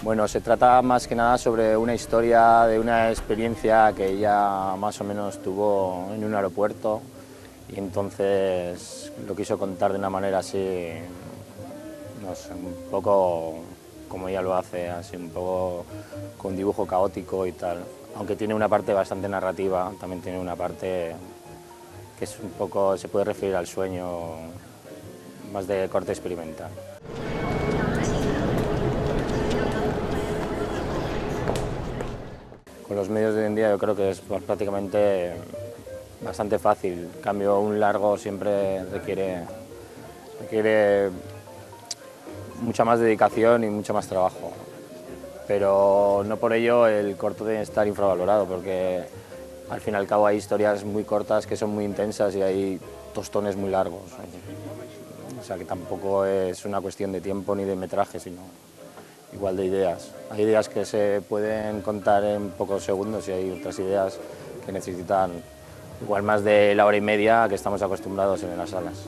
Bueno, se trata más que nada sobre una historia de una experiencia que ella más o menos tuvo en un aeropuerto y entonces lo quiso contar de una manera así, no sé, un poco como ella lo hace, así un poco con dibujo caótico y tal. Aunque tiene una parte bastante narrativa, también tiene una parte que es un poco, se puede referir al sueño, más de corte experimental. Con los medios de hoy en día yo creo que es prácticamente bastante fácil. En cambio, un largo siempre requiere mucha más dedicación y mucho más trabajo. Pero no por ello el corto debe estar infravalorado, porque al fin y al cabo hay historias muy cortas que son muy intensas y hay tostones muy largos. O sea que tampoco es una cuestión de tiempo ni de metraje, sino igual de ideas. Hay ideas que se pueden contar en pocos segundos y hay otras ideas que necesitan igual más de la hora y media que estamos acostumbrados en las salas.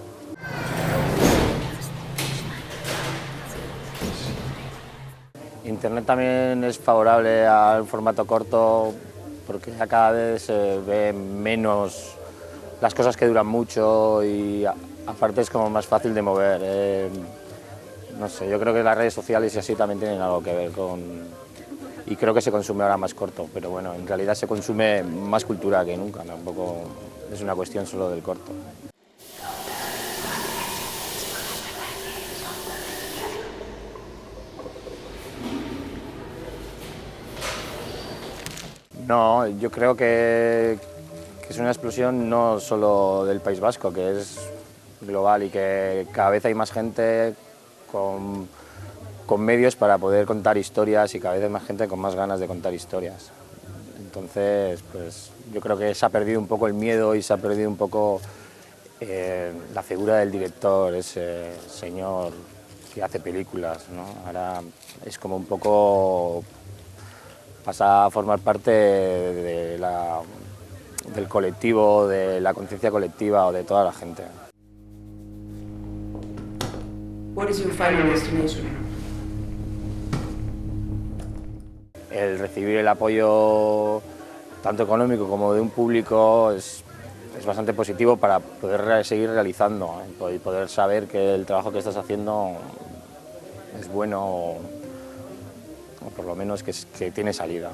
Internet también es favorable al formato corto porque ya cada vez se ve menos las cosas que duran mucho y aparte es como más fácil de mover. No sé, yo creo que las redes sociales y así también tienen algo que ver con... Y creo que se consume ahora más corto, pero bueno, en realidad se consume más cultura que nunca, tampoco es una cuestión solo del corto. No, yo creo que es una explosión no solo del País Vasco, que es global y que cada vez hay más gente con medios para poder contar historias y cada vez hay más gente con más ganas de contar historias. Entonces, pues yo creo que se ha perdido un poco el miedo y se ha perdido un poco la figura del director, ese señor que hace películas, ¿no? Ahora es como un poco pasa a formar parte del colectivo, de la conciencia colectiva o de toda la gente. What is your final destination? El recibir el apoyo tanto económico como de un público es bastante positivo para poder seguir realizando y poder saber que el trabajo que estás haciendo es bueno o por lo menos que tiene salida.